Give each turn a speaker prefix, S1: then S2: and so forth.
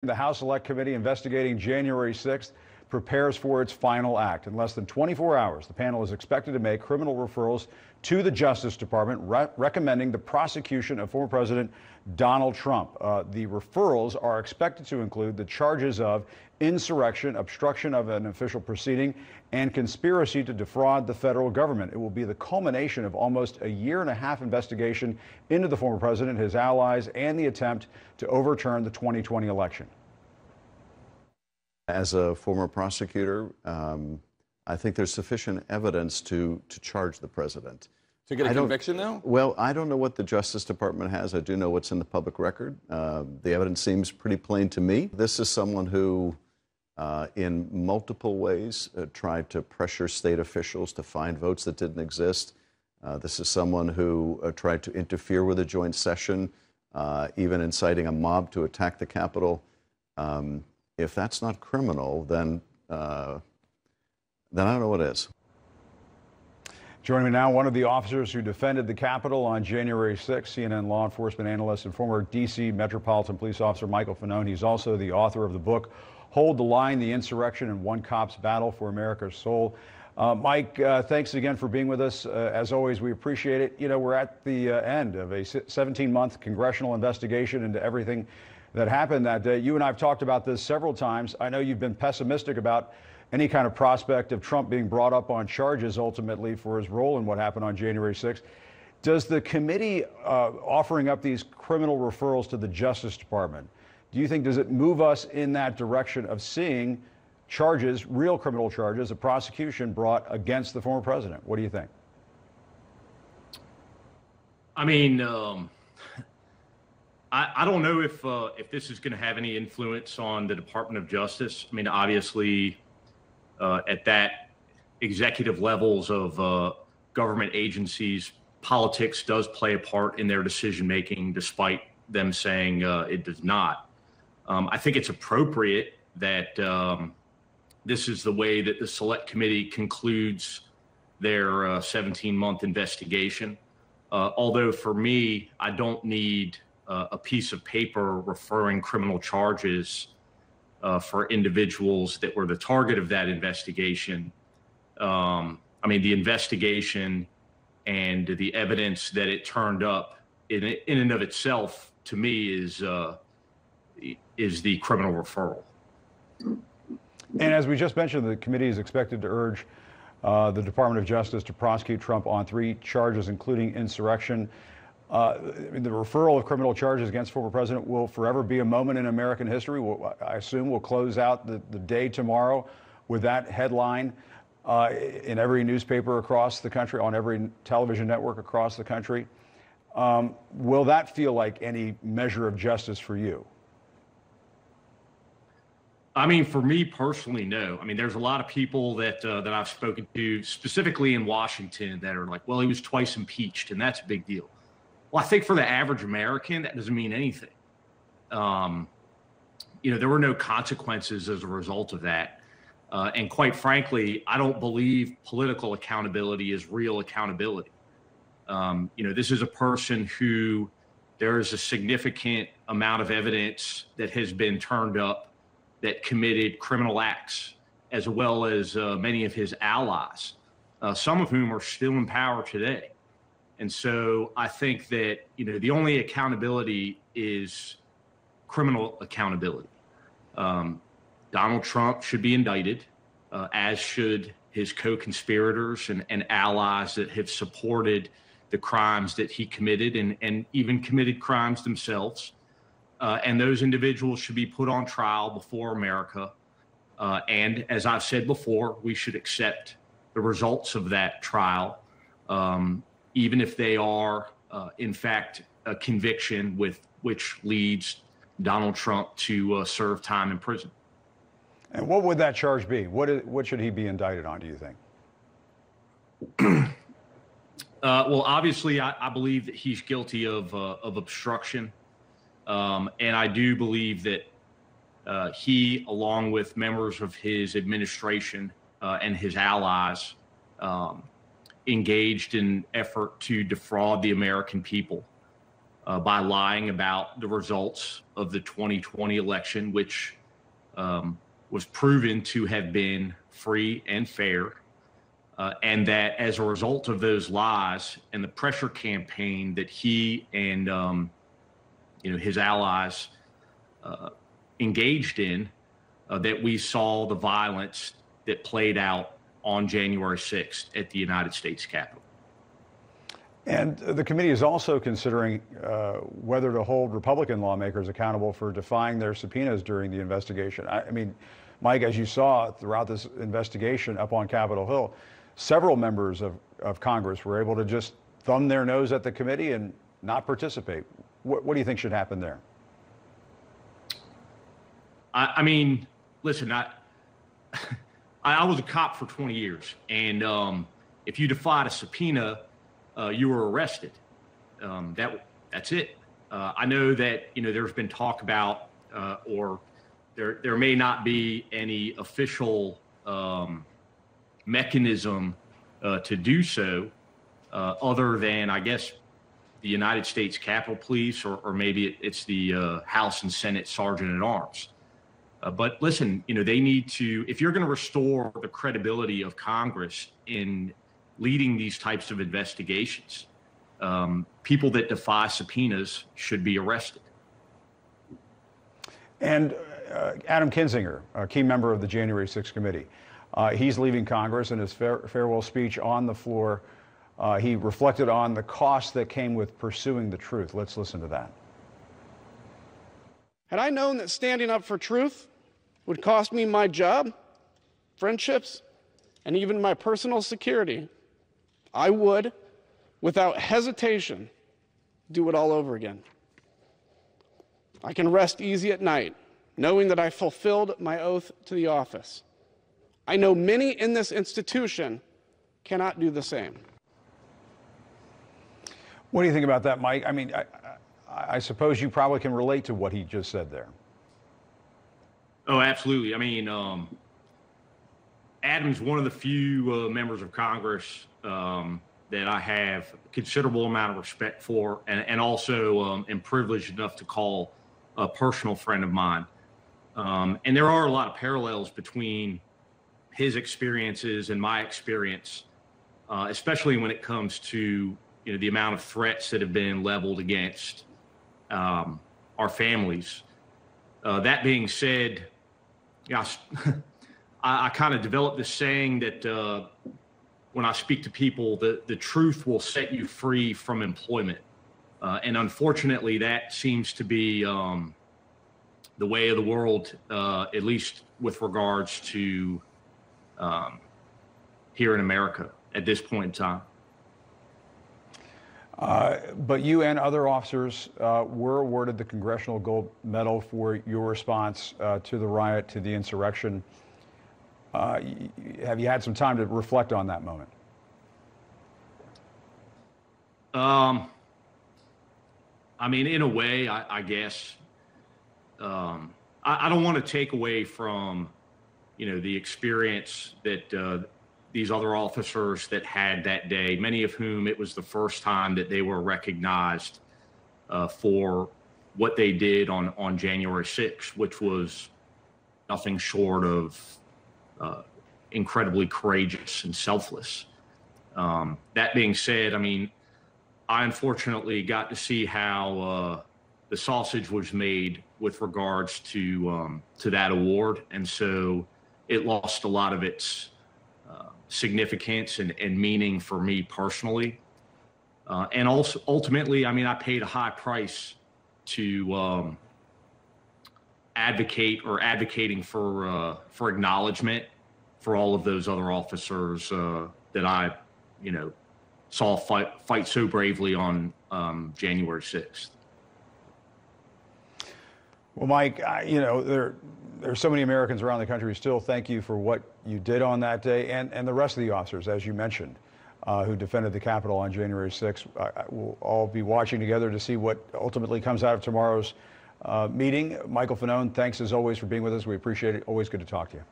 S1: The House Select Committee investigating January 6th prepares for its final act. In less than 24 hours, the panel is expected to make criminal referrals to the Justice Department, recommending the prosecution of former President Donald Trump. The referrals are expected to include the charges of insurrection, obstruction of an official proceeding, and conspiracy to defraud the federal government. It will be the culmination of almost a year-and-a-half investigation into the former president, his allies, and the attempt to overturn the 2020 election.
S2: As a former prosecutor, I think there's sufficient evidence to charge the president.
S3: To get a conviction now?
S2: Well, I don't know what the Justice Department has. I do know what's in the public record. The evidence seems pretty plain to me. This is someone who, in multiple ways, tried to pressure state officials to find votes that didn't exist. This is someone who tried to interfere with a joint session, even inciting a mob to attack the Capitol. If that's not criminal, then I don't know what is.
S1: Joining me now, one of the officers who defended the Capitol on January 6th, CNN law enforcement analyst and former D.C. Metropolitan Police Officer Michael Fanone. He's also the author of the book, Hold the Line, The Insurrection and One Cop's Battle for America's Soul. Mike, thanks again for being with us. As always, we appreciate it. You know, we're at the end of a 17-month congressional investigation into everything that happened that day. You and I have talked about this several times. I know you've been pessimistic about any kind of prospect of Trump being brought up on charges ultimately for his role in what happened on January 6th. Does the committee offering up these criminal referrals to the Justice Department, do you think, does it move us in that direction of seeing charges, real criminal charges, a prosecution brought against the former president? What do you think?
S4: I mean, I don't know if this is going to have any influence on the Department of Justice. I mean, obviously, at that executive levels of government agencies, politics does play a part in their decision making, despite them saying it does not. I think it's appropriate that this is the way that the Select Committee concludes their 17-month investigation. Although for me, I don't need a piece of paper referring criminal charges for individuals that were the target of that investigation. I mean, the investigation and the evidence that it turned up in and of itself, to me, is the criminal referral.
S1: And as we just mentioned, the committee is expected to urge the Department of Justice to prosecute Trump on 3 charges, including insurrection. The referral of criminal charges against former president will forever be a moment in American history. I assume we'll close out the day tomorrow with that headline in every newspaper across the country, on every television network across the country. Will that feel like any measure of justice for you?
S4: I mean, for me personally, no. I mean, there's a lot of people that I've spoken to, specifically in Washington, that are like, well, he was twice impeached, and that's a big deal. Well, I think for the average American, that doesn't mean anything. You know, there were no consequences as a result of that. And quite frankly, I don't believe political accountability is real accountability. You know, this is a person who there is a significant amount of evidence that has been turned up that committed criminal acts, as well as many of his allies, some of whom are still in power today. And so I think that, you know, the only accountability is criminal accountability. Donald Trump should be indicted, as should his co-conspirators and allies that have supported the crimes that he committed and even committed crimes themselves. And those individuals should be put on trial before America. And as I've said before, we should accept the results of that trial, even if they are, in fact, a conviction which leads Donald Trump to serve time in prison.
S1: And what would that charge be? What should he be indicted on, do you think?
S4: Well, obviously, I believe that he's guilty of obstruction. And I do believe that he, along with members of his administration and his allies, engaged in effort to defraud the American people. by lying about the results of the 2020 election, which was proven to have been free and fair. And that as a result of those lies and the pressure campaign that he and his allies engaged in, that we saw the violence that played out on January 6th at the United States Capitol.
S1: And the committee is also considering whether to hold Republican lawmakers accountable for defying their subpoenas during the investigation. I mean, Mike, as you saw throughout this investigation up on Capitol Hill, several members of Congress were able to just thumb their nose at the committee and not participate. What do you think should happen there?
S4: I mean, listen, I was a cop for 20 years, and if you defied a subpoena, you were arrested. That's it. I know that there's been talk about, or there may not be any official mechanism to do so, other than, I guess, the United States Capitol Police, or maybe it's the House and Senate Sergeant at Arms. But listen, they need to, if you're going to restore the credibility of Congress in leading these types of investigations, people that defy subpoenas should be arrested.
S1: And Adam Kinzinger, a key member of the January 6th committee, he's leaving Congress. In his farewell speech on the floor, he reflected on the cost that came with pursuing the truth. Let's listen to that.
S3: Had I known that standing up for truth would cost me my job, friendships, and even my personal security, I would, without hesitation, do it all over again. I can rest easy at night, knowing that I fulfilled my oath to the office. I know many in this institution cannot do the same.
S1: What do you think about that, Mike? I mean, I suppose you probably can relate to what he just said there.
S4: Oh, absolutely. I mean, Adam's one of the few members of Congress that I have a considerable amount of respect for, and also am privileged enough to call a personal friend of mine. And there are a lot of parallels between his experiences and my experience, especially when it comes to the amount of threats that have been leveled against our families. That being said, I kind of developed this saying that when I speak to people, the truth will set you free from employment. And unfortunately, that seems to be the way of the world, at least with regards to here in America at this point in time.
S1: But you and other officers were awarded the Congressional Gold Medal for your response to the riot, to the insurrection. Have you had some time to reflect on that moment?
S4: I mean, in a way, I guess. I don't want to take away from, the experience that these other officers that had that day, many of whom it was the first time that they were recognized for what they did on January 6th, which was nothing short of incredibly courageous and selfless. That being said, I mean, I unfortunately got to see how the sausage was made with regards to that award, and so it lost a lot of its significance and meaning for me personally. And also, ultimately, I mean, I paid a high price to advocating for acknowledgement for all of those other officers that I, saw fight so bravely on January 6th.
S1: Well, Mike, there's so many Americans around the country who still thank you for what you did on that day, and the rest of the officers, as you mentioned, who defended the Capitol on January 6th. We'll all be watching together to see what ultimately comes out of tomorrow's meeting. Michael Fanone, thanks as always for being with us. We appreciate it. Always good to talk to you.